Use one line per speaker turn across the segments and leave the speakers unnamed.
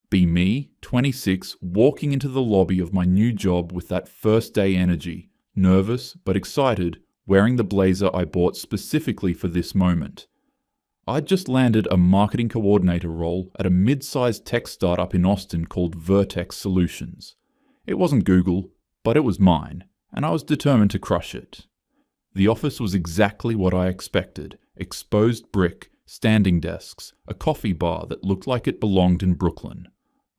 Be me, 26, walking into the lobby of my new job with that first day energy, nervous but excited, wearing the blazer I bought specifically for this moment. I'd just landed a marketing coordinator role at a mid-sized tech startup in Austin called Vertex Solutions. It wasn't Google, but it was mine, and I was determined to crush it. The office was exactly what I expected: exposed brick, standing desks, a coffee bar that looked like it belonged in Brooklyn.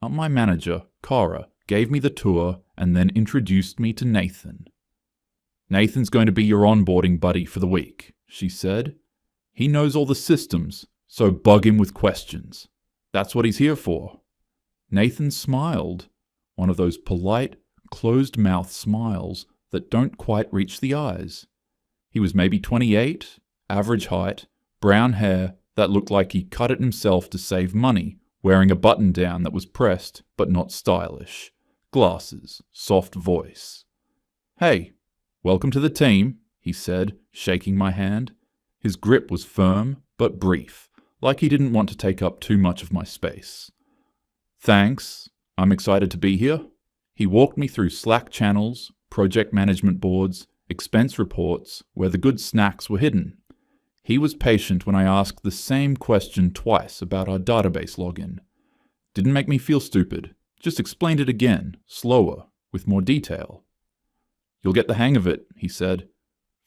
My manager, Cara, gave me the tour and then introduced me to Nathan. "Nathan's going to be your onboarding buddy for the week," she said. "He knows all the systems, so bug him with questions. That's what he's here for." Nathan smiled, one of those polite, closed-mouth smiles that don't quite reach the eyes. He was maybe 28, average height, brown hair that looked like he cut it himself to save money, wearing a button-down that was pressed but not stylish, glasses, soft voice. "Hey, welcome to the team," he said, shaking my hand. His grip was firm but brief, like he didn't want to take up too much of my space. "Thanks, I'm excited to be here." He walked me through Slack channels, project management boards, expense reports, where the good snacks were hidden. He was patient when I asked the same question twice about our database login. Didn't make me feel stupid, just explained it again, slower, with more detail. "You'll get the hang of it," he said.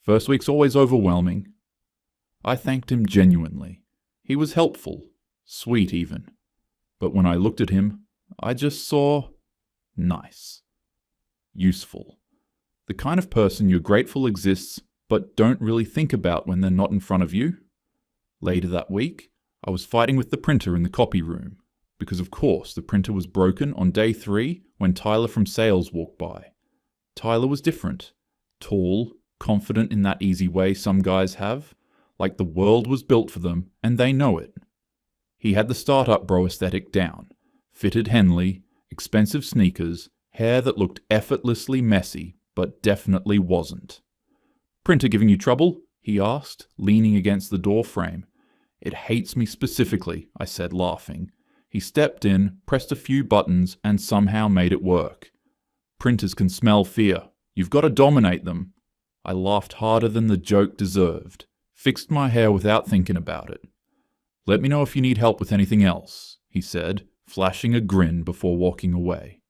"First week's always overwhelming." I thanked him genuinely. He was helpful, sweet even. But when I looked at him, I just saw nice. Useful. The kind of person you're grateful exists but don't really think about when they're not in front of you. Later that week, I was fighting with the printer in the copy room, because of course the printer was broken on day 3 when Tyler from sales walked by. Tyler was different. Tall, confident in that easy way some guys have, like the world was built for them and they know it. He had the startup bro aesthetic down, fitted Henley, expensive sneakers, hair that looked effortlessly messy but definitely wasn't. "Printer giving you trouble?" he asked, leaning against the door frame. "It hates me specifically," I said, laughing. He stepped in, pressed a few buttons, and somehow made it work. "Printers can smell fear. You've got to dominate them." I laughed harder than the joke deserved, fixed my hair without thinking about it. "Let me know if you need help with anything else," he said, flashing a grin before walking away.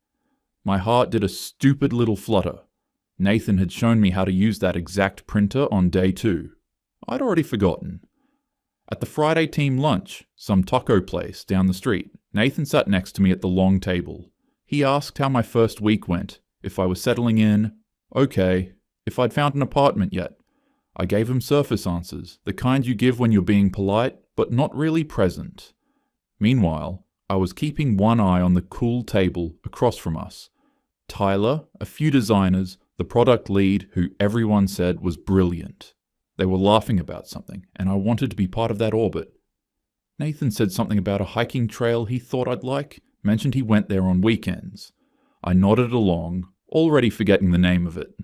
My heart did a stupid little flutter. Nathan had shown me how to use that exact printer on day 2. I'd already forgotten. At the Friday team lunch, some taco place down the street, Nathan sat next to me at the long table. He asked how my first week went, if I was settling in, okay, if I'd found an apartment yet. I gave him surface answers, the kind you give when you're being polite, but not really present. Meanwhile, I was keeping one eye on the cool table across from us. Tyler, a few designers, the product lead who everyone said was brilliant. They were laughing about something, and I wanted to be part of that orbit. Nathan said something about a hiking trail he thought I'd like, mentioned he went there on weekends. I nodded along, already forgetting the name of it.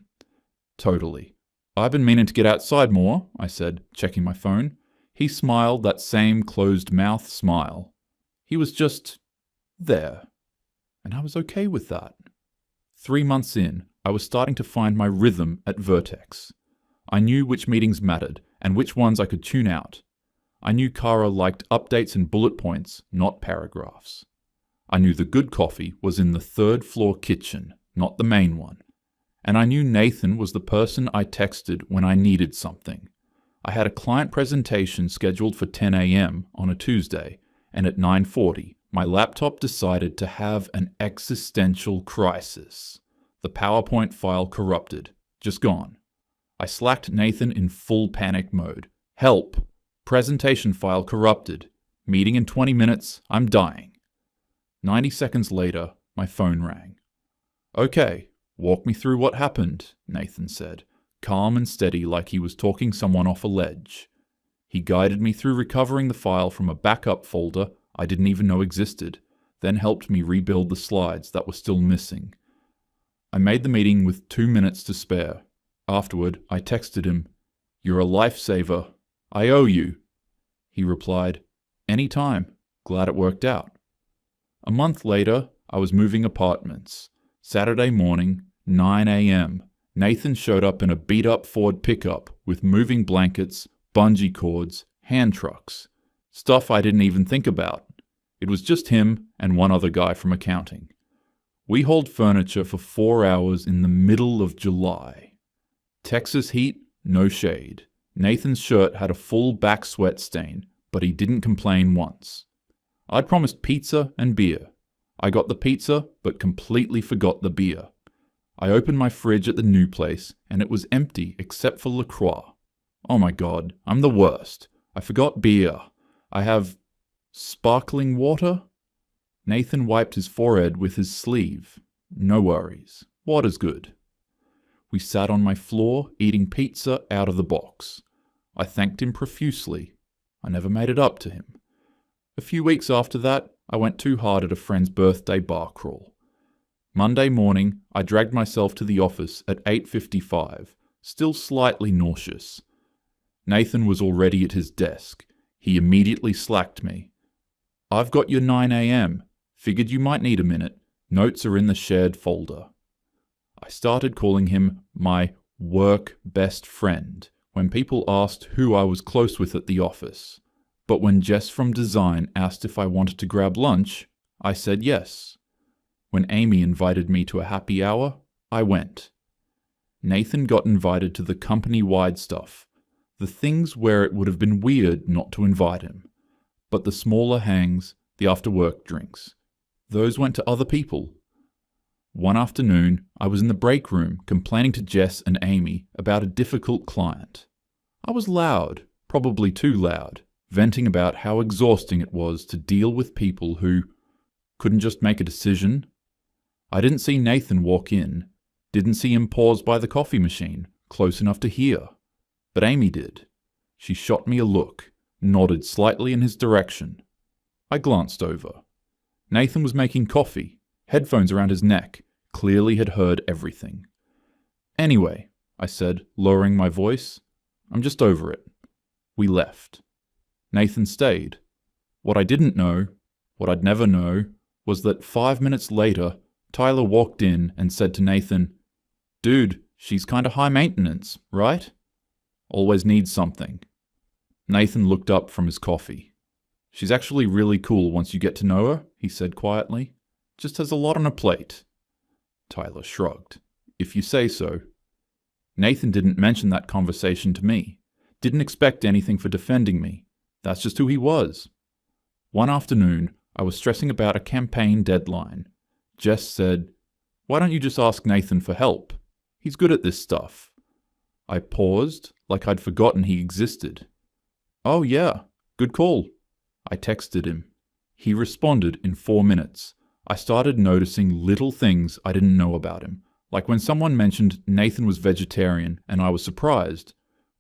"Totally. I've been meaning to get outside more," I said, checking my phone. He smiled that same closed-mouth smile. He was just there. And I was okay with that. 3 months in, I was starting to find my rhythm at Vertex. I knew which meetings mattered and which ones I could tune out. I knew Cara liked updates and bullet points, not paragraphs. I knew the good coffee was in the 3rd floor kitchen, not the main one. And I knew Nathan was the person I texted when I needed something. I had a client presentation scheduled for 10 a.m. on a Tuesday, and at 9:40, my laptop decided to have an existential crisis. The PowerPoint file corrupted. Just gone. I slacked Nathan in full panic mode. "Help! Presentation file corrupted. Meeting in 20 minutes. I'm dying." 90 seconds later, my phone rang. "Okay, walk me through what happened," Nathan said, calm and steady like he was talking someone off a ledge. He guided me through recovering the file from a backup folder I didn't even know existed, then helped me rebuild the slides that were still missing. I made the meeting with 2 minutes to spare. Afterward, I texted him, "You're a lifesaver. I owe you." He replied, "Anytime. Glad it worked out." A month later, I was moving apartments. Saturday morning, 9 a.m. Nathan showed up in a beat-up Ford pickup with moving blankets, bungee cords, hand trucks. Stuff I didn't even think about. It was just him and one other guy from accounting. We hauled furniture for 4 hours in the middle of July. Texas heat, no shade. Nathan's shirt had a full back sweat stain, but he didn't complain once. I'd promised pizza and beer. I got the pizza, but completely forgot the beer. I opened my fridge at the new place, and it was empty except for LaCroix. Oh my god, I'm the worst. I forgot beer. I have sparkling water? Nathan wiped his forehead with his sleeve. No worries. Water's good. We sat on my floor, eating pizza out of the box. I thanked him profusely. I never made it up to him. A few weeks after that, I went too hard at a friend's birthday bar crawl. Monday morning, I dragged myself to the office at 8:55, still slightly nauseous. Nathan was already at his desk. He immediately slacked me. "I've got your 9 a.m. Figured you might need a minute. Notes are in the shared folder." I started calling him my work best friend when people asked who I was close with at the office. But when Jess from design asked if I wanted to grab lunch, I said yes. When Amy invited me to a happy hour, I went. Nathan got invited to the company-wide stuff, the things where it would have been weird not to invite him. But the smaller hangs, the after-work drinks, those went to other people. One afternoon, I was in the break room complaining to Jess and Amy about a difficult client. I was loud, probably too loud, venting about how exhausting it was to deal with people who couldn't just make a decision. I didn't see Nathan walk in, didn't see him pause by the coffee machine, close enough to hear. But Amy did. She shot me a look, nodded slightly in his direction. I glanced over. Nathan was making coffee, headphones around his neck, clearly had heard everything. "Anyway," I said, lowering my voice, "I'm just over it." We left. Nathan stayed. What I didn't know, what I'd never know, was that 5 minutes later, Tyler walked in and said to Nathan, "Dude, she's kinda high maintenance, right? Always needs something." Nathan looked up from his coffee. "She's actually really cool once you get to know her," he said quietly. "Just has a lot on her plate." Tyler shrugged. "If you say so." Nathan didn't mention that conversation to me. Didn't expect anything for defending me. That's just who he was. One afternoon, I was stressing about a campaign deadline. Jess said, "Why don't you just ask Nathan for help? He's good at this stuff." I paused, like I'd forgotten he existed. "Oh yeah, good call." I texted him. He responded in 4 minutes. I started noticing little things I didn't know about him, like when someone mentioned Nathan was vegetarian and I was surprised.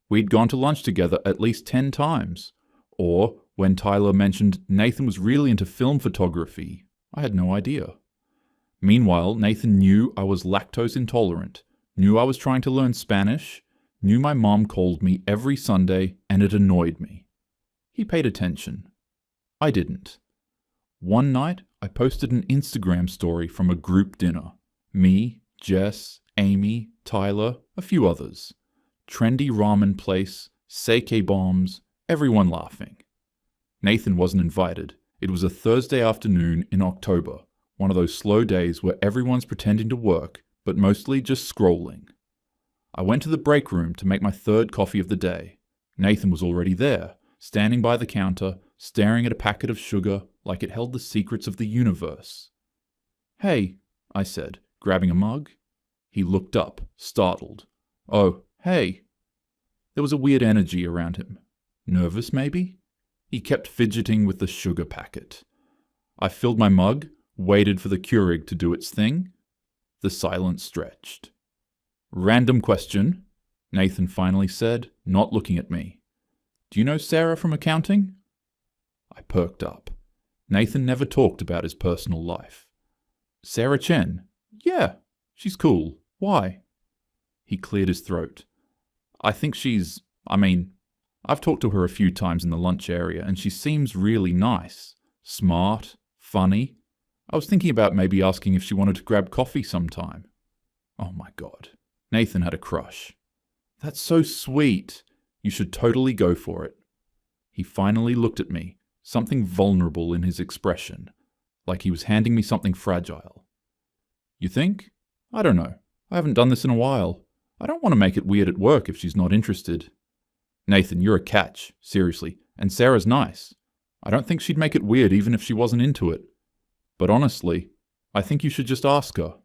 We'd gone to lunch together at least 10 times. Or when Tyler mentioned Nathan was really into film photography, I had no idea. Meanwhile, Nathan knew I was lactose intolerant, knew I was trying to learn Spanish, knew my mom called me every Sunday and it annoyed me. He paid attention. I didn't. One night, I posted an Instagram story from a group dinner. Me, Jess, Amy, Tyler, a few others. Trendy ramen place, sake bombs, everyone laughing. Nathan wasn't invited. It was a Thursday afternoon in October, one of those slow days where everyone's pretending to work, but mostly just scrolling. I went to the break room to make my third coffee of the day. Nathan was already there, standing by the counter, staring at a packet of sugar like it held the secrets of the universe. "Hey," I said, grabbing a mug. He looked up, startled. "Oh, hey." There was a weird energy around him. Nervous, maybe? He kept fidgeting with the sugar packet. I filled my mug, waited for the Keurig to do its thing. The silence stretched. "Random question," Nathan finally said, not looking at me. "Do you know Sarah from accounting?" I perked up. Nathan never talked about his personal life. "Sarah Chen? Yeah, she's cool. Why?" He cleared his throat. "I think I've talked to her a few times in the lunch area, and she seems really nice. Smart, funny. I was thinking about maybe asking if she wanted to grab coffee sometime. Oh my God. Nathan had a crush. That's so sweet. You should totally go for it. He finally looked at me, something vulnerable in his expression, like he was handing me something fragile. You think? I don't know. I haven't done this in a while. I don't want to make it weird at work if she's not interested. Nathan, you're a catch, seriously, and Sarah's nice. I don't think she'd make it weird even if she wasn't into it. But honestly, I think you should just ask her.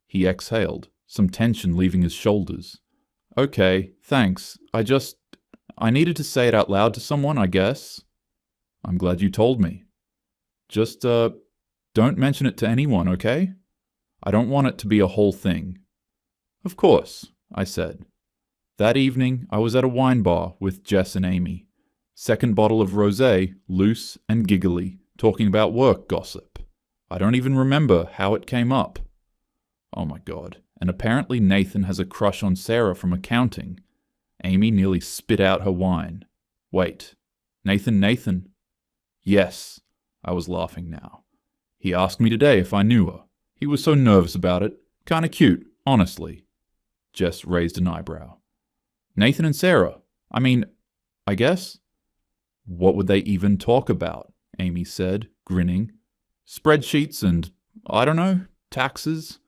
He exhaled, some tension leaving his shoulders. Okay, thanks. I needed to say it out loud to someone, I guess. I'm glad you told me. Just, don't mention it to anyone, okay? I don't want it to be a whole thing. Of course, I said. That evening, I was at a wine bar with Jess and Amy. Second bottle of rosé, loose and giggly, talking about work gossip. I don't even remember how it came up. Oh my God, and apparently Nathan has a crush on Sarah from accounting. Amy nearly spit out her wine. Wait, Nathan? Yes, I was laughing now. He asked me today if I knew her. He was so nervous about it. Kinda cute, honestly. Jess raised an eyebrow. Nathan and Sarah. I guess. What would they even talk about? Amy said, grinning. Spreadsheets and, I don't know, taxes?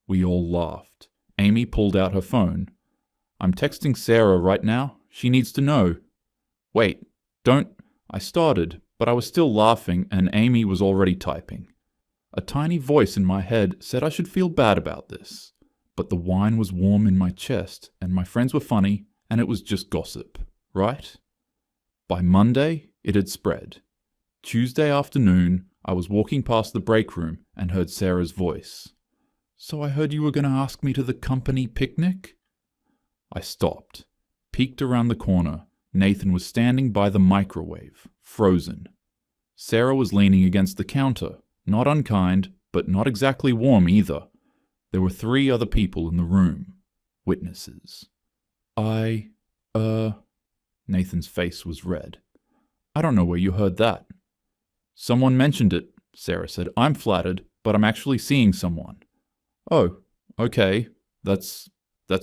We all laughed. Amy pulled out her phone. I'm texting Sarah right now. She needs to know. Wait, don't... I started, but I was still laughing and Amy was already typing. A tiny voice in my head said I should feel bad about this. But the wine was warm in my chest and my friends were funny and it was just gossip, right? By Monday, it had spread. Tuesday afternoon, I was walking past the break room and heard Sarah's voice. So I heard you were going to ask me to the company picnic? I stopped. Peeked around the corner. Nathan was standing by the microwave, frozen. Sarah was leaning against the counter, not unkind, but not exactly warm either. There were 3 other people in the room. Witnesses. Nathan's face was red. I don't know where you heard that. Someone mentioned it, Sarah said. I'm flattered, but I'm actually seeing someone. Oh, okay. That's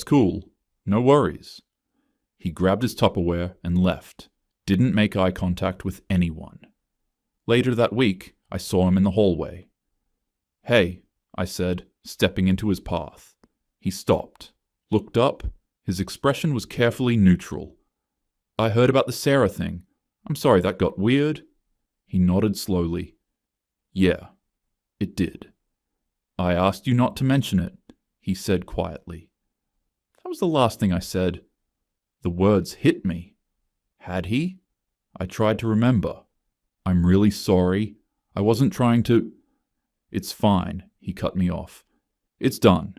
cool. No worries. He grabbed his Tupperware and left. Didn't make eye contact with anyone. Later that week, I saw him in the hallway. Hey, I said, stepping into his path. He stopped, looked up. His expression was carefully neutral. I heard about the Sarah thing. I'm sorry that got weird. He nodded slowly. Yeah, it did. I asked you not to mention it, he said quietly. That was the last thing I said. The words hit me. Had he? I tried to remember. I'm really sorry. I wasn't trying to... It's fine, he cut me off. It's done.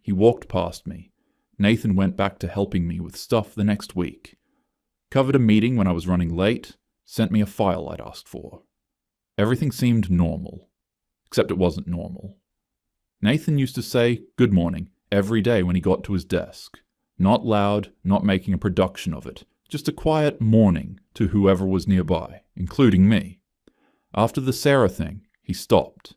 He walked past me. Nathan went back to helping me with stuff the next week. Covered a meeting when I was running late, sent me a file I'd asked for. Everything seemed normal. Except it wasn't normal. Nathan used to say good morning every day when he got to his desk. Not loud, not making a production of it. Just a quiet morning to whoever was nearby, including me. After the Sarah thing, he stopped.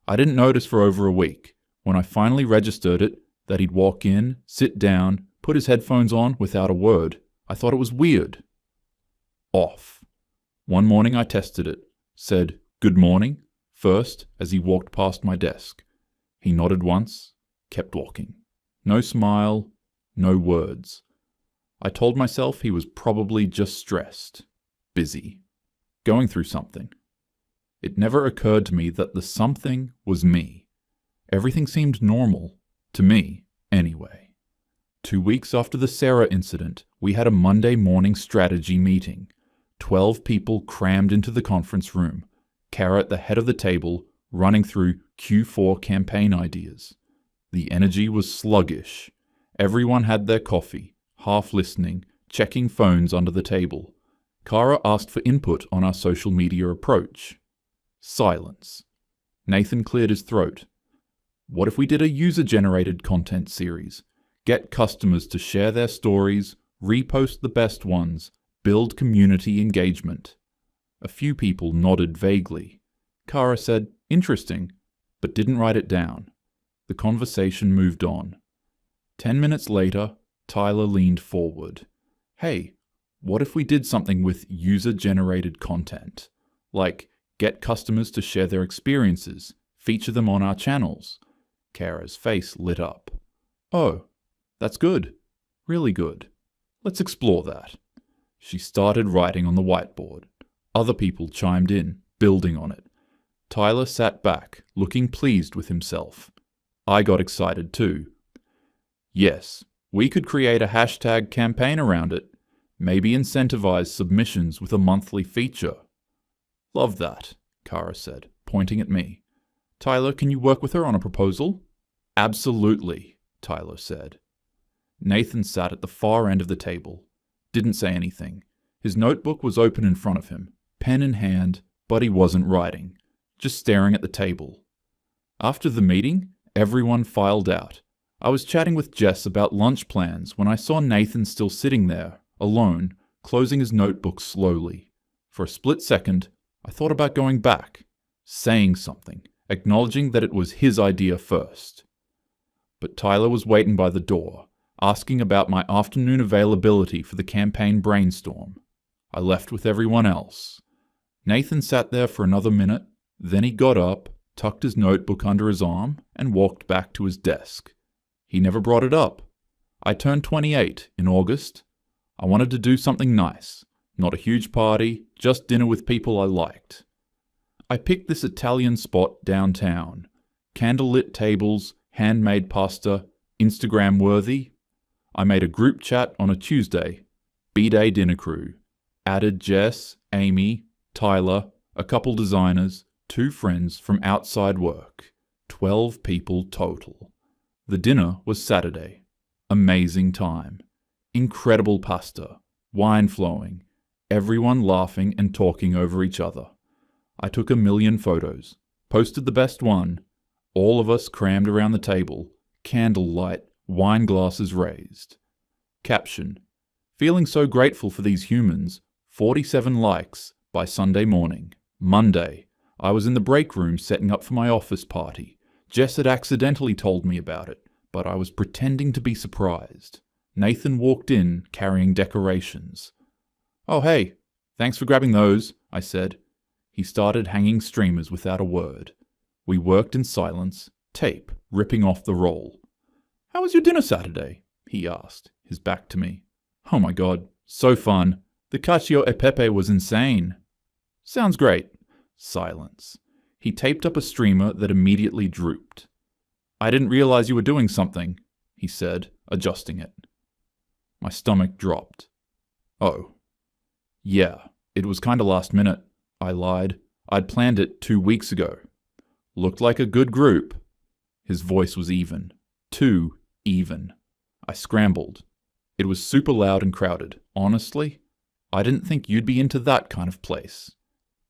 I didn't notice for over a week. When I finally registered it, that he'd walk in, sit down, put his headphones on without a word, I thought it was weird. Off. One morning I tested it, said, good morning, first as he walked past my desk. He nodded once, kept walking. No smile, no words. I told myself he was probably just stressed, busy, going through something. It never occurred to me that the something was me. Everything seemed normal, to me, anyway. 2 weeks after the Sarah incident, we had a Monday morning strategy meeting. 12 people crammed into the conference room, Kara at the head of the table, running through Q4 campaign ideas. The energy was sluggish. Everyone had their coffee, half listening, checking phones under the table. Kara asked for input on our social media approach. Silence. Nathan cleared his throat. What if we did a user-generated content series? Get customers to share their stories, repost the best ones, build community engagement. A few people nodded vaguely. Kara said, "Interesting," but didn't write it down. The conversation moved on. 10 minutes later, Tyler leaned forward. "Hey, what if we did something with user-generated content? Like, get customers to share their experiences, feature them on our channels?" Kara's face lit up. "Oh, that's good. Really good. Let's explore that." She started writing on the whiteboard. Other people chimed in, building on it. Tyler sat back, looking pleased with himself. I got excited too. Yes, we could create a hashtag campaign around it. Maybe incentivize submissions with a monthly feature. "Love that," Kara said, pointing at me. "Tyler, can you work with her on a proposal?" "Absolutely," Tyler said. Nathan sat at the far end of the table. Didn't say anything. His notebook was open in front of him, pen in hand, but he wasn't writing, just staring at the table. After the meeting, everyone filed out. I was chatting with Jess about lunch plans when I saw Nathan still sitting there, alone, closing his notebook slowly. For a split second, I thought about going back, saying something, acknowledging that it was his idea first. But Tyler was waiting by the door, asking about my afternoon availability for the campaign brainstorm. I left with everyone else. Nathan sat there for another minute, then he got up, tucked his notebook under his arm, and walked back to his desk. He never brought it up. I turned 28 in August. I wanted to do something nice, not a huge party, just dinner with people I liked. I picked this Italian spot downtown. Candlelit tables, handmade pasta, Instagram worthy. I made a group chat on a Tuesday, B-Day dinner crew. Added Jess, Amy, Tyler, a couple designers, 2 friends from outside work. 12 people total. The dinner was Saturday. Amazing time. Incredible pasta, wine flowing, everyone laughing and talking over each other. I took 1,000,000 photos, posted the best one, all of us crammed around the table, candlelight, wine glasses raised. Caption: "Feeling so grateful for these humans, 47 likes by Sunday morning. Monday, I was in the break room setting up for my office party. Jess had accidentally told me about it, but I was pretending to be surprised. Nathan walked in carrying decorations. 'Oh hey, thanks for grabbing those,' I said. He started hanging streamers without a word. We worked in silence, tape ripping off the roll. 'How was your dinner Saturday?' he asked, his back to me. 'Oh my god, so fun. The cacio e pepe was insane.' 'Sounds great.' Silence. He taped up a streamer that immediately drooped. 'I didn't realize you were doing something,' he said, adjusting it. My stomach dropped. 'Oh. Yeah, it was kinda last minute,' I lied. 'I'd planned it 2 weeks ago. Looked like a good group.' His voice was even. Too even. I scrambled. It was super loud and crowded. Honestly, I didn't think you'd be into that kind of place.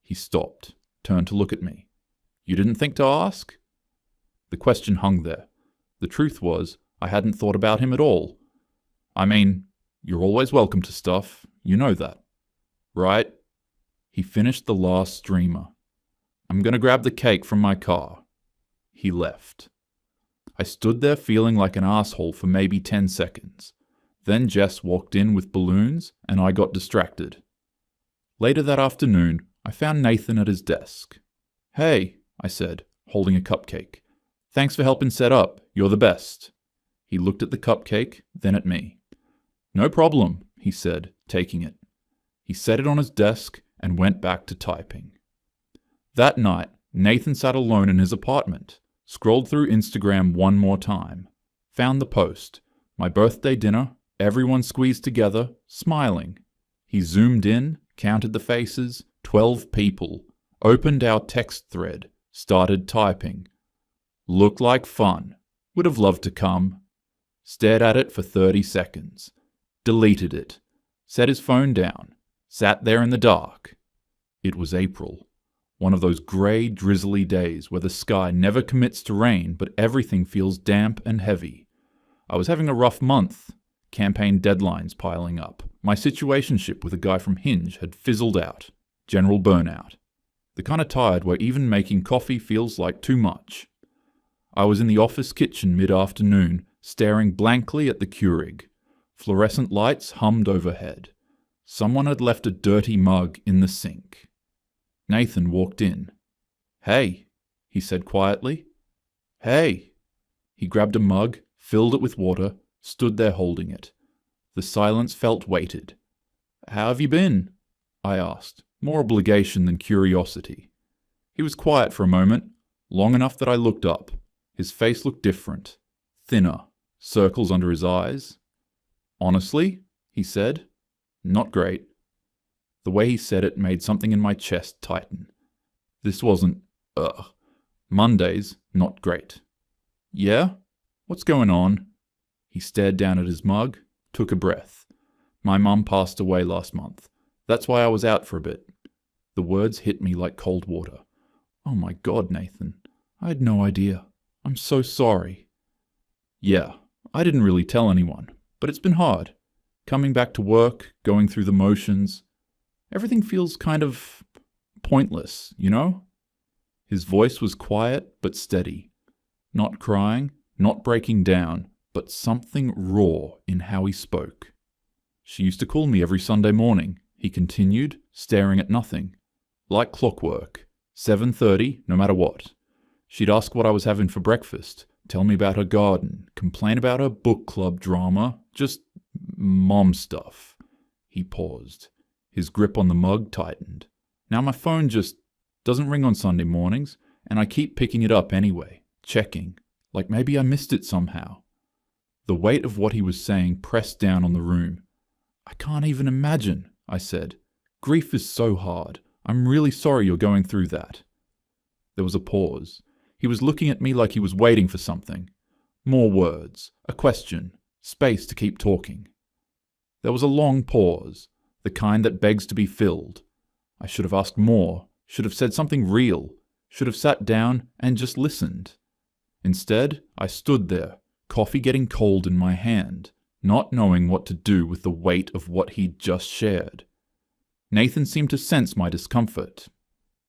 He stopped, turned to look at me. 'You didn't think to ask?' The question hung there. The truth was, I hadn't thought about him at all. 'I mean, you're always welcome to stuff. You know that. Right?' He finished the last streamer. 'I'm gonna grab the cake from my car.' He left. I stood there feeling like an asshole for maybe 10 seconds. Then Jess walked in with balloons, and I got distracted. Later that afternoon, I found Nathan at his desk. 'Hey,' I said, holding a cupcake. 'Thanks for helping set up. You're the best.' He looked at the cupcake, then at me. 'No problem,' he said, taking it. He set it on his desk and went back to typing. That night, Nathan sat alone in his apartment, scrolled through Instagram one more time, found the post, my birthday dinner, everyone squeezed together, smiling. He zoomed in, counted the faces, 12 people, opened our text thread, started typing. Looked like fun. Would have loved to come. Stared at it for 30 seconds. Deleted it. Set his phone down. Sat there in the dark. It was April. One of those grey, drizzly days where the sky never commits to rain, but everything feels damp and heavy. I was having a rough month. Campaign deadlines piling up. My situationship with a guy from Hinge had fizzled out. General burnout. The kind of tired where even making coffee feels like too much. I was in the office kitchen mid-afternoon, staring blankly at the Keurig. Fluorescent lights hummed overhead. Someone had left a dirty mug in the sink. Nathan walked in. "Hey," he said quietly. "Hey." He grabbed a mug, filled it with water, stood there holding it. The silence felt weighted. "How have you been?" I asked, more obligation than curiosity. He was quiet for a moment, long enough that I looked up. His face looked different, thinner, circles under his eyes. "Honestly," he said, "not great." The way he said it made something in my chest tighten. This wasn't, Mondays, not great. "Yeah? What's going on?" He stared down at his mug, took a breath. "My mum passed away last month. That's why I was out for a bit." The words hit me like cold water. "Oh my God, Nathan. I had no idea. I'm so sorry." "Yeah, I didn't really tell anyone, but it's been hard. Coming back to work, going through the motions. Everything feels kind of pointless, you know?" His voice was quiet but steady. Not crying, not breaking down, but something raw in how he spoke. "She used to call me every Sunday morning," he continued, staring at nothing. "Like clockwork. 7:30, no matter what. She'd ask what I was having for breakfast, tell me about her garden, complain about her book club drama, just mom stuff." He paused. His grip on the mug tightened. "Now my phone just doesn't ring on Sunday mornings, and I keep picking it up anyway, checking, like maybe I missed it somehow." The weight of what he was saying pressed down on the room. "I can't even imagine," I said. "Grief is so hard. I'm really sorry you're going through that." There was a pause. He was looking at me like he was waiting for something. More words, a question, space to keep talking. There was a long pause, the kind that begs to be filled. I should have asked more, should have said something real, should have sat down and just listened. Instead, I stood there, coffee getting cold in my hand, not knowing what to do with the weight of what he'd just shared. Nathan seemed to sense my discomfort.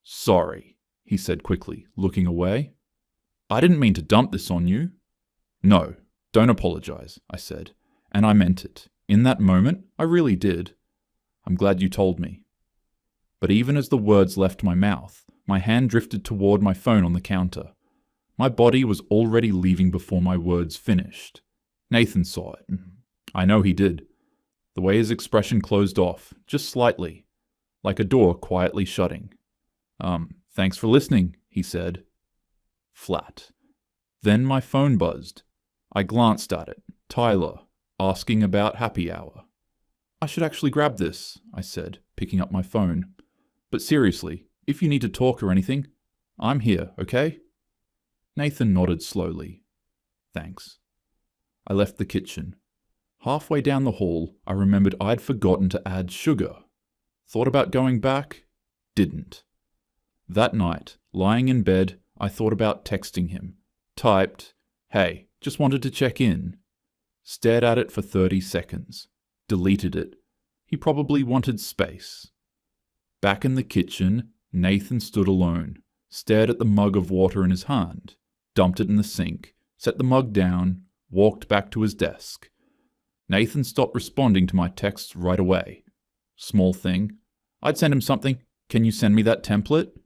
"Sorry," he said quickly, looking away. "I didn't mean to dump this on you." "No, don't apologize," I said, and I meant it. In that moment, I really did. "I'm glad you told me." But even as the words left my mouth, my hand drifted toward my phone on the counter. My body was already leaving before my words finished. Nathan saw it. I know he did. The way his expression closed off, just slightly, like a door quietly shutting. Thanks for listening," he said. Flat. Then my phone buzzed. I glanced at it. Tyler, asking about happy hour. "I should actually grab this," I said, picking up my phone. "But seriously, if you need to talk or anything, I'm here, okay?" Nathan nodded slowly. "Thanks." I left the kitchen. Halfway down the hall, I remembered I'd forgotten to add sugar. Thought about going back? Didn't. That night, lying in bed, I thought about texting him. Typed, "Hey, just wanted to check in." Stared at it for 30 seconds. Deleted it. He probably wanted space. Back in the kitchen, Nathan stood alone, stared at the mug of water in his hand, dumped it in the sink, set the mug down, walked back to his desk. Nathan stopped responding to my texts right away. Small thing. I'd send him something. "Can you send me that template?"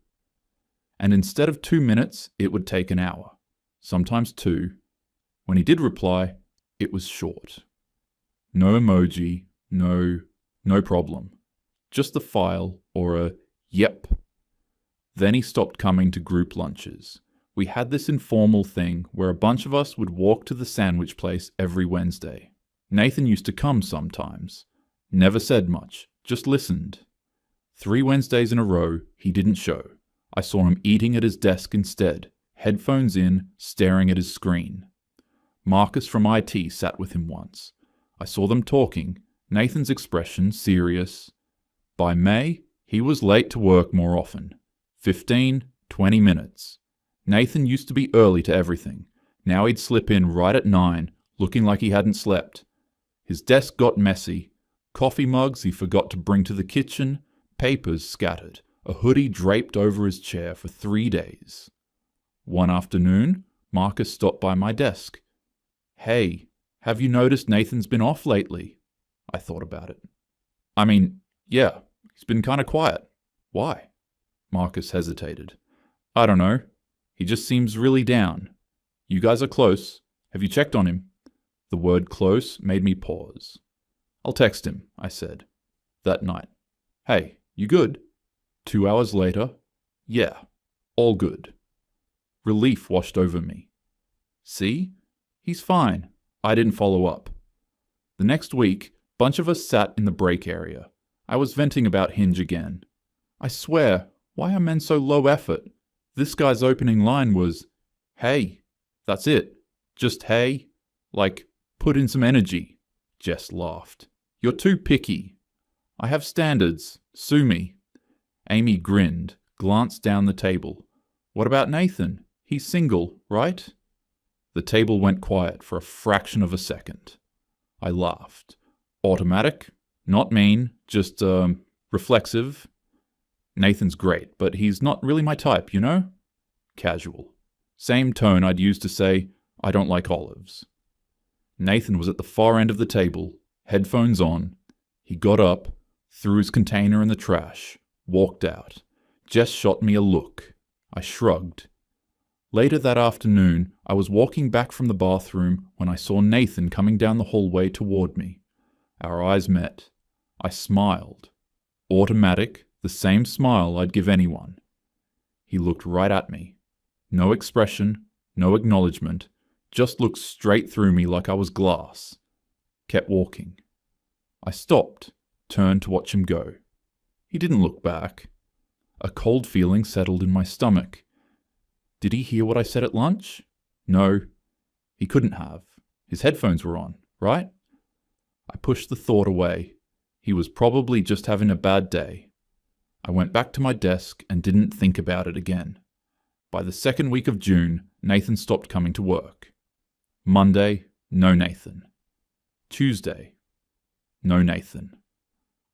And instead of 2 minutes, it would take an hour. Sometimes 2. When he did reply, it was short. No emoji, no problem. Just the file or a "yep." Then he stopped coming to group lunches. We had this informal thing where a bunch of us would walk to the sandwich place every Wednesday. Nathan used to come sometimes. Never said much, just listened. 3 Wednesdays in a row, he didn't show. I saw him eating at his desk instead, headphones in, staring at his screen. Marcus from IT sat with him once. I saw them talking, Nathan's expression serious. By May, he was late to work more often. 15, 20 minutes. Nathan used to be early to everything. Now he'd slip in right at 9, looking like he hadn't slept. His desk got messy. Coffee mugs he forgot to bring to the kitchen, papers scattered, a hoodie draped over his chair for 3 days. One afternoon, Marcus stopped by my desk. "Hey, have you noticed Nathan's been off lately?" I thought about it. "I mean, yeah, he's been kind of quiet. Why?" Marcus hesitated. "I don't know. He just seems really down. You guys are close. Have you checked on him?" The word close made me pause. "I'll text him," I said. That night. "Hey, you good?" 2 hours later. "Yeah, all good." Relief washed over me. "See? He's fine." I didn't follow up. The next week, a bunch of us sat in the break area. I was venting about Hinge again. I swear, why are men so low effort? This guy's opening line was, "Hey." That's it. Just hey. Like, put in some energy. Jess laughed. "You're too picky." "I have standards. Sue me." Amy grinned, glanced down the table. "What about Nathan? He's single, right?" The table went quiet for a fraction of a second. I laughed. "Automatic? Not mean, just, reflexive. Nathan's great, but he's not really my type, you know?" Casual. Same tone I'd use to say, "I don't like olives." Nathan was at the far end of the table, headphones on. He got up, threw his container in the trash, walked out. Jess shot me a look. I shrugged. Later that afternoon, I was walking back from the bathroom when I saw Nathan coming down the hallway toward me. Our eyes met. I smiled. Automatic, the same smile I'd give anyone. He looked right at me. No expression, no acknowledgement, just looked straight through me like I was glass. Kept walking. I stopped, turned to watch him go. He didn't look back. A cold feeling settled in my stomach. Did he hear what I said at lunch? No, he couldn't have. His headphones were on, right? I pushed the thought away. He was probably just having a bad day. I went back to my desk and didn't think about it again. By the second week of June, Nathan stopped coming to work. Monday, no Nathan. Tuesday, no Nathan.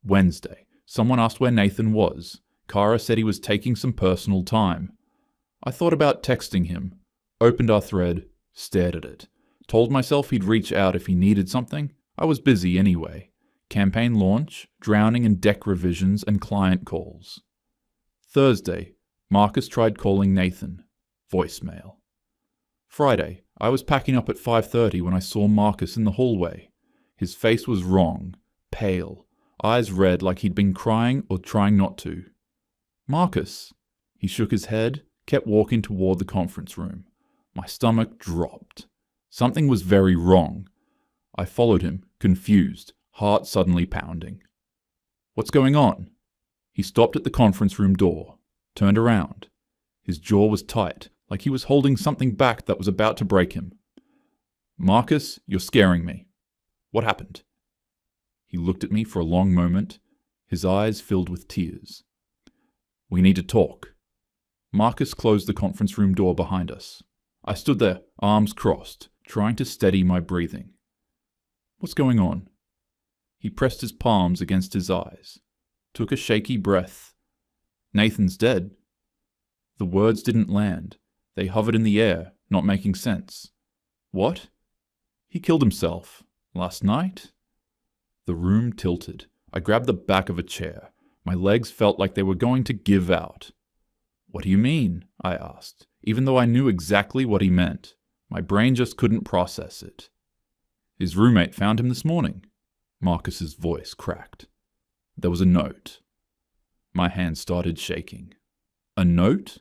Wednesday, someone asked where Nathan was. Kara said he was taking some personal time. I thought about texting him, opened our thread, stared at it, told myself he'd reach out if he needed something. I was busy anyway. Campaign launch, drowning in deck revisions and client calls. Thursday, Marcus tried calling Nathan. Voicemail. Friday, I was packing up at 5:30 when I saw Marcus in the hallway. His face was wrong, pale, eyes red like he'd been crying or trying not to. "Marcus." He shook his head, kept walking toward the conference room. My stomach dropped. Something was very wrong. I followed him, confused, heart suddenly pounding. "What's going on?" He stopped at the conference room door, turned around. His jaw was tight, like he was holding something back that was about to break him. "Marcus, you're scaring me. What happened?" He looked at me for a long moment, his eyes filled with tears. "We need to talk." Marcus closed the conference room door behind us. I stood there, arms crossed, trying to steady my breathing. "What's going on?" He pressed his palms against his eyes, took a shaky breath. "Nathan's dead." The words didn't land. They hovered in the air, not making sense. "What?" "He killed himself. Last night?" The room tilted. I grabbed the back of a chair. My legs felt like they were going to give out. "What do you mean?" I asked, even though I knew exactly what he meant. My brain just couldn't process it. "His roommate found him this morning." Marcus's voice cracked. There was a note. My hand started shaking. "A note?"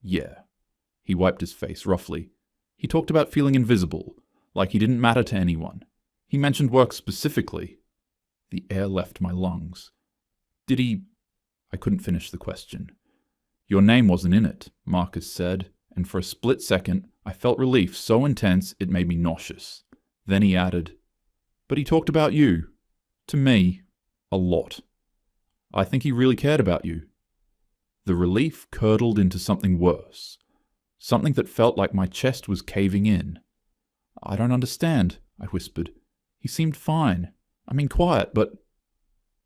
"Yeah." He wiped his face roughly. He talked about feeling invisible, like he didn't matter to anyone. He mentioned work specifically. The air left my lungs. "Did he—" I couldn't finish the question. "Your name wasn't in it," Marcus said, and for a split second I felt relief so intense it made me nauseous. Then he added, "But he talked about you. To me. A lot. I think he really cared about you." The relief curdled into something worse. Something that felt like my chest was caving in. "I don't understand," I whispered. "He seemed fine. I mean quiet, but—"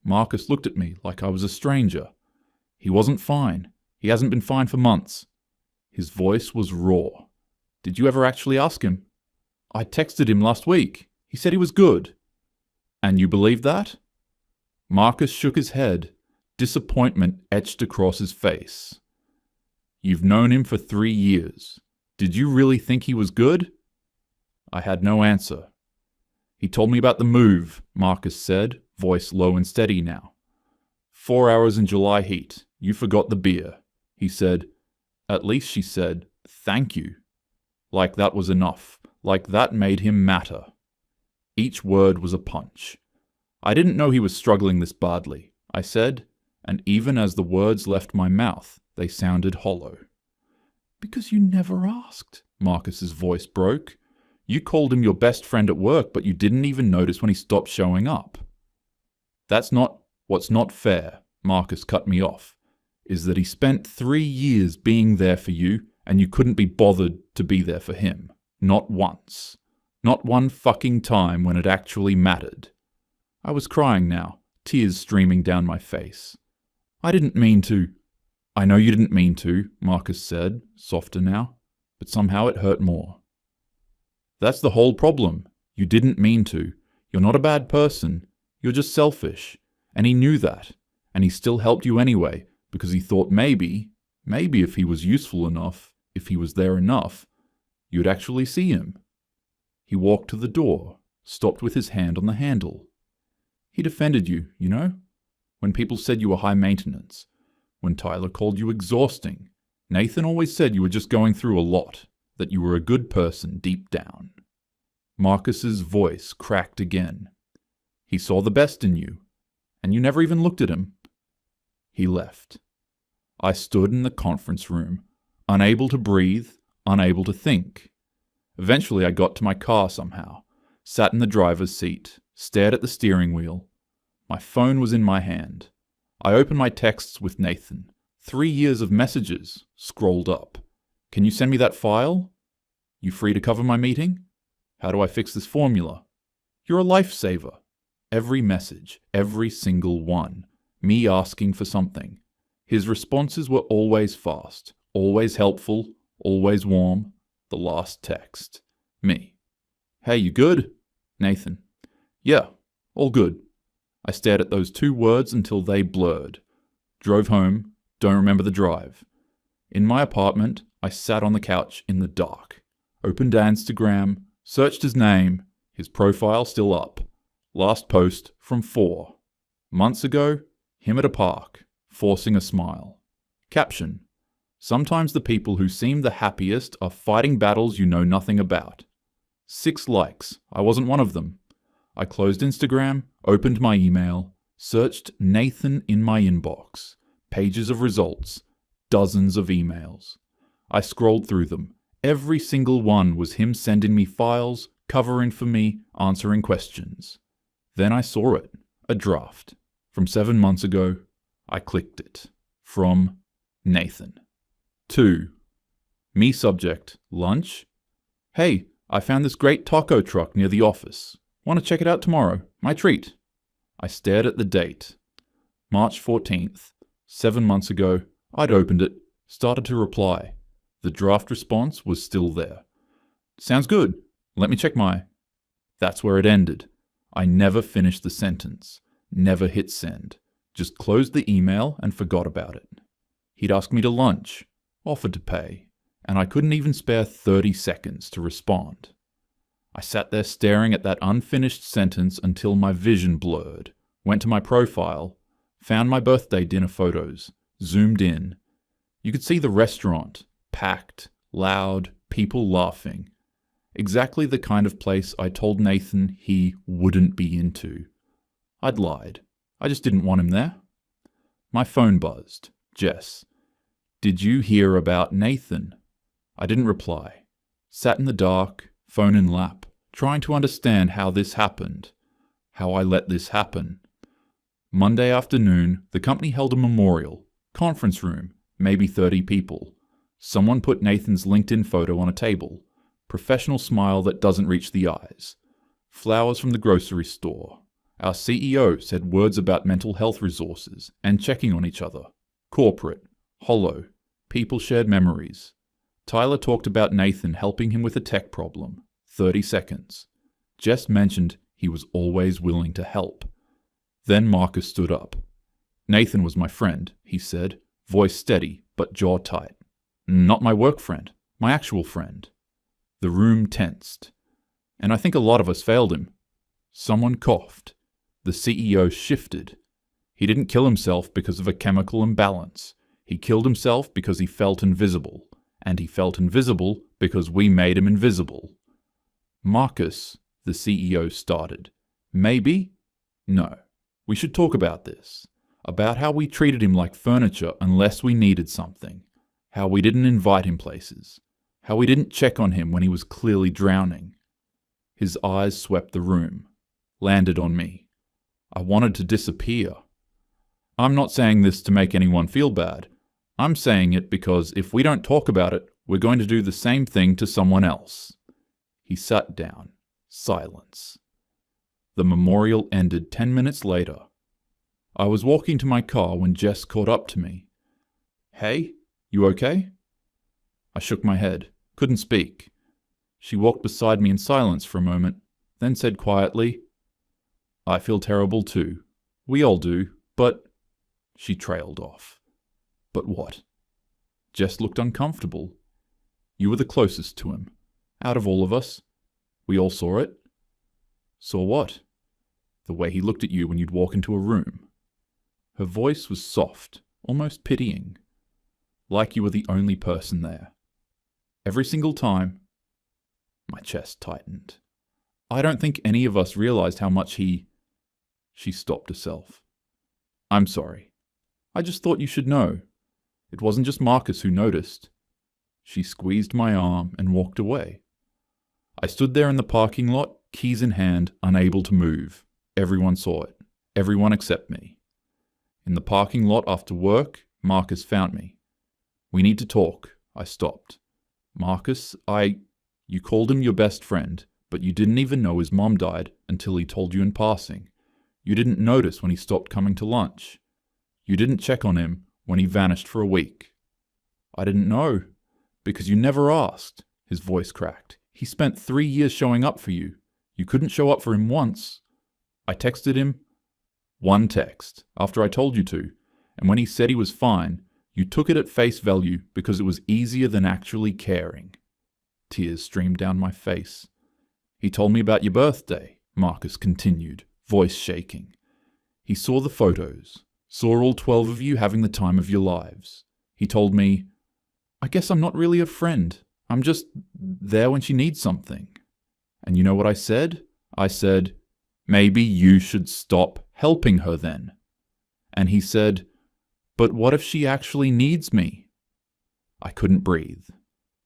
Marcus looked at me like I was a stranger. He wasn't fine. He hasn't been fine for months. His voice was raw. Did you ever actually ask him? I texted him last week. He said he was good. And you believe that? Marcus shook his head. Disappointment etched across his face. You've known him for 3 years. Did you really think he was good? I had no answer. He told me about the move, Marcus said, voice low and steady now. 4 hours in July heat. You forgot the beer. He said. At least she said, thank you. Like that was enough. Like that made him matter. Each word was a punch. I didn't know he was struggling this badly, I said, and even as the words left my mouth, they sounded hollow. Because you never asked, Marcus's voice broke. You called him your best friend at work, but you didn't even notice when he stopped showing up. That's not what's not fair, Marcus cut me off, is that he spent 3 years being there for you, and you couldn't be bothered to be there for him. Not once. Not one fucking time when it actually mattered. I was crying now, tears streaming down my face. I didn't mean to. I know you didn't mean to, Marcus said, softer now, but somehow it hurt more. That's the whole problem. You didn't mean to. You're not a bad person. You're just selfish. And he knew that. And he still helped you anyway, because he thought maybe if he was useful enough, if he was there enough, you'd actually see him. He walked to the door, stopped with his hand on the handle. He defended you, you know? When people said you were high maintenance. When Tyler called you exhausting. Nathan always said you were just going through a lot, that you were a good person deep down. Marcus's voice cracked again. He saw the best in you, and you never even looked at him. He left. I stood in the conference room, unable to breathe, unable to think. Eventually I got to my car somehow, sat in the driver's seat, stared at the steering wheel. My phone was in my hand. I opened my texts with Nathan. 3 years of messages scrolled up. Can you send me that file? You free to cover my meeting? How do I fix this formula? You're a lifesaver. Every message, every single one. Me asking for something. His responses were always fast, always helpful, always warm. The last text. Me. Hey, you good? Nathan. Yeah, all good. I stared at those 2 words until they blurred. Drove home, don't remember the drive. In my apartment, I sat on the couch in the dark. Opened Instagram, searched his name, his profile still up. Last post from 4 months ago, him at a park, forcing a smile. Caption. Sometimes the people who seem the happiest are fighting battles you know nothing about. 6 likes. I wasn't one of them. I closed Instagram, opened my email, searched Nathan in my inbox. Pages of results. Dozens of emails. I scrolled through them. Every single one was him sending me files, covering for me, answering questions. Then I saw it. A draft. From 7 months ago. I clicked it. From Nathan. 2. Me subject. Lunch? Hey, I found this great taco truck near the office. Want to check it out tomorrow? My treat. I stared at the date. March 14th. 7 months ago. I'd opened it. Started to reply. The draft response was still there. Sounds good. Let me check my... That's where it ended. I never finished the sentence. Never hit send. Just closed the email and forgot about it. He'd asked me to lunch. Offered to pay, and I couldn't even spare 30 seconds to respond. I sat there staring at that unfinished sentence until my vision blurred, went to my profile, found my birthday dinner photos, zoomed in. You could see the restaurant, packed, loud, people laughing. Exactly the kind of place I told Nathan he wouldn't be into. I'd lied. I just didn't want him there. My phone buzzed. Jess. Did you hear about Nathan? I didn't reply. Sat in the dark, phone in lap, trying to understand how this happened. How I let this happen. Monday afternoon, the company held a memorial. Conference room, maybe 30 people. Someone put Nathan's LinkedIn photo on a table. Professional smile that doesn't reach the eyes. Flowers from the grocery store. Our CEO said words about mental health resources and checking on each other. Corporate, hollow, people shared memories. Tyler talked about Nathan helping him with a tech problem. 30 seconds. Jess mentioned he was always willing to help. Then Marcus stood up. Nathan was my friend, he said, voice steady but jaw tight. Not my work friend, my actual friend. The room tensed. And I think a lot of us failed him. Someone coughed. The CEO shifted. He didn't kill himself because of a chemical imbalance. He killed himself because he felt invisible. And he felt invisible because we made him invisible. Marcus, the CEO started. Maybe? No. We should talk about this. About how we treated him like furniture unless we needed something. How we didn't invite him places. How we didn't check on him when he was clearly drowning. His eyes swept the room. Landed on me. I wanted to disappear. I'm not saying this to make anyone feel bad. I'm saying it because if we don't talk about it, we're going to do the same thing to someone else. He sat down. Silence. The memorial ended 10 minutes later. I was walking to my car when Jess caught up to me. Hey, you okay? I shook my head. Couldn't speak. She walked beside me in silence for a moment, then said quietly, I feel terrible too. We all do, but... She trailed off. But what? Jess looked uncomfortable. You were the closest to him. Out of all of us. We all saw it. Saw what? The way he looked at you when you'd walk into a room. Her voice was soft, almost pitying. Like you were the only person there. Every single time. My chest tightened. I don't think any of us realized how much he... She stopped herself. I'm sorry. I just thought you should know. It wasn't just Marcus who noticed. She squeezed my arm and walked away. I stood there in the parking lot, keys in hand, unable to move. Everyone saw it. Everyone except me. In the parking lot after work, Marcus found me. We need to talk. I stopped. Marcus, You called him your best friend, but you didn't even know his mom died until he told you in passing. You didn't notice when he stopped coming to lunch. You didn't check on him when he vanished for a week. I didn't know, because you never asked. His voice cracked. He spent 3 years showing up for you. You couldn't show up for him once. I texted him. One text, after I told you to, and when he said he was fine, you took it at face value because it was easier than actually caring. Tears streamed down my face. He told me about your birthday, Marcus continued, voice shaking. He saw the photos, saw all 12 of you having the time of your lives. He told me, I guess I'm not really a friend. I'm just there when she needs something. And you know what I said? I said, maybe you should stop helping her then. And he said, but what if she actually needs me? I couldn't breathe.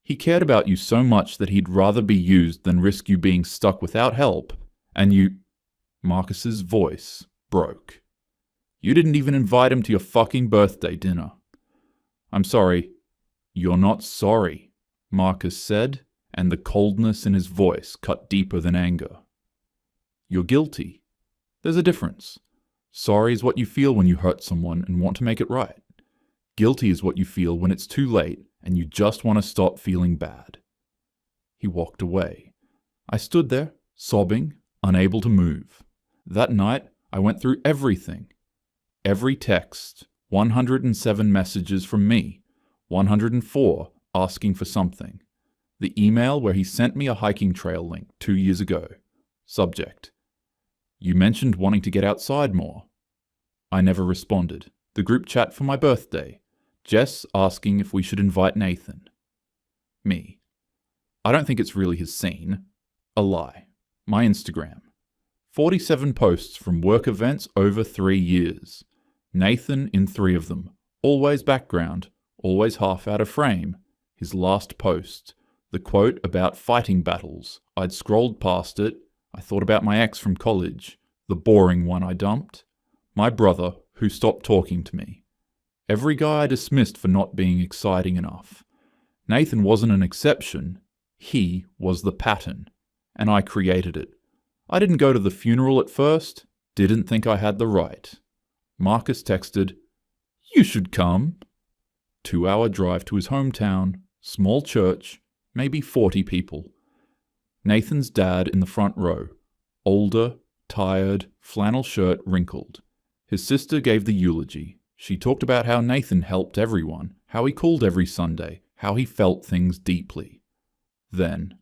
He cared about you so much that he'd rather be used than risk you being stuck without help. And you... Marcus's voice broke. You didn't even invite him to your fucking birthday dinner. I'm sorry. You're not sorry, Marcus said, and the coldness in his voice cut deeper than anger. You're guilty. There's a difference. Sorry is what you feel when you hurt someone and want to make it right. Guilty is what you feel when it's too late and you just want to stop feeling bad. He walked away. I stood there, sobbing, unable to move. That night, I went through everything. Every text, 107 messages from me, 104 asking for something. The email where he sent me a hiking trail link 2 years ago. Subject: You mentioned wanting to get outside more. I never responded. The group chat for my birthday. Jess asking if we should invite Nathan. Me. I don't think it's really his scene. A lie. My Instagram. 47 posts from work events over 3 years. Nathan in 3 of them. Always background. Always half out of frame. His last post. The quote about fighting battles. I'd scrolled past it. I thought about my ex from college. The boring one I dumped. My brother, who stopped talking to me. Every guy I dismissed for not being exciting enough. Nathan wasn't an exception. He was the pattern. And I created it. I didn't go to the funeral at first. Didn't think I had the right. Marcus texted, You should come. 2-hour drive to his hometown, small church, maybe 40 people. Nathan's dad in the front row, older, tired, flannel shirt wrinkled. His sister gave the eulogy. She talked about how Nathan helped everyone, how he called every Sunday, how he felt things deeply. Then,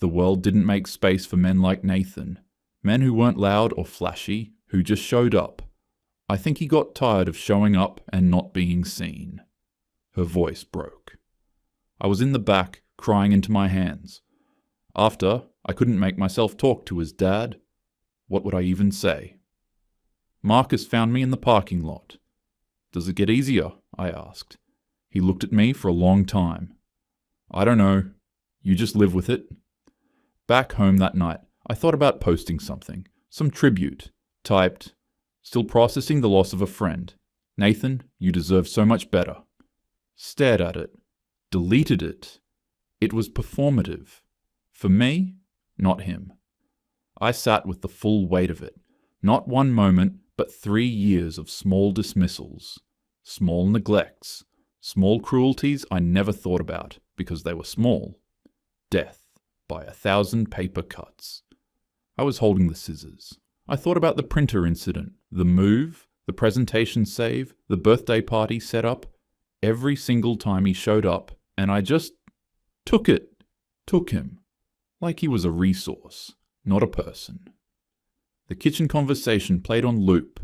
the world didn't make space for men like Nathan, men who weren't loud or flashy, who just showed up. I think he got tired of showing up and not being seen. Her voice broke. I was in the back, crying into my hands. After, I couldn't make myself talk to his dad. What would I even say? Marcus found me in the parking lot. Does it get easier? I asked. He looked at me for a long time. I don't know. You just live with it. Back home that night, I thought about posting something, some tribute. Typed, still processing the loss of a friend. Nathan, you deserve so much better. Stared at it. Deleted it. It was performative. For me, not him. I sat with the full weight of it. Not one moment, but 3 years of small dismissals, small neglects, small cruelties I never thought about because they were small. Death by 1,000 paper cuts. I was holding the scissors. I thought about the printer incident, the move, the presentation save, the birthday party set up, every single time he showed up, and I just took him, like he was a resource, not a person. The kitchen conversation played on loop,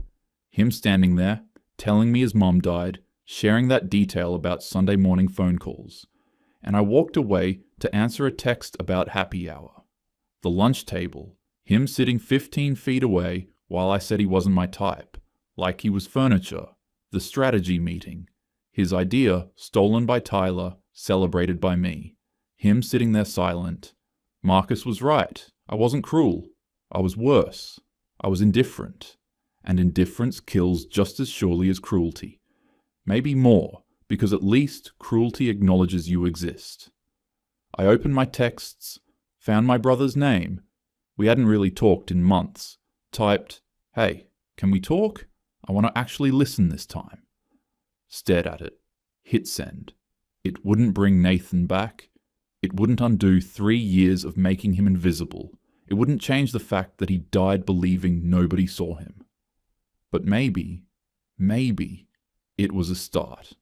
him standing there, telling me his mom died, sharing that detail about Sunday morning phone calls, and I walked away to answer a text about happy hour. The lunch table, him sitting 15 feet away while I said he wasn't my type, like he was furniture. The strategy meeting. His idea, stolen by Tyler, celebrated by me. Him sitting there silent. Marcus was right. I wasn't cruel. I was worse. I was indifferent. And indifference kills just as surely as cruelty. Maybe more, because at least cruelty acknowledges you exist. I opened my texts, found my brother's name. We hadn't really talked in months. Typed, hey, can we talk? I want to actually listen this time. Stared at it. Hit send. It wouldn't bring Nathan back. It wouldn't undo 3 years of making him invisible. It wouldn't change the fact that he died believing nobody saw him. But maybe it was a start.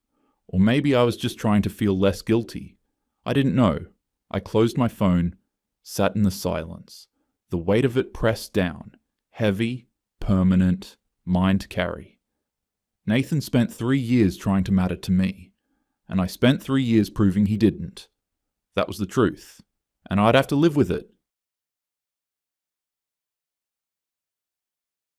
Or maybe I was just trying to feel less guilty. I didn't know. I closed my phone, sat in the silence. The weight of it pressed down, heavy, permanent, mine to carry. Nathan spent 3 years trying to matter to me, and I spent 3 years proving he didn't. That was the truth, and I'd have to live with it.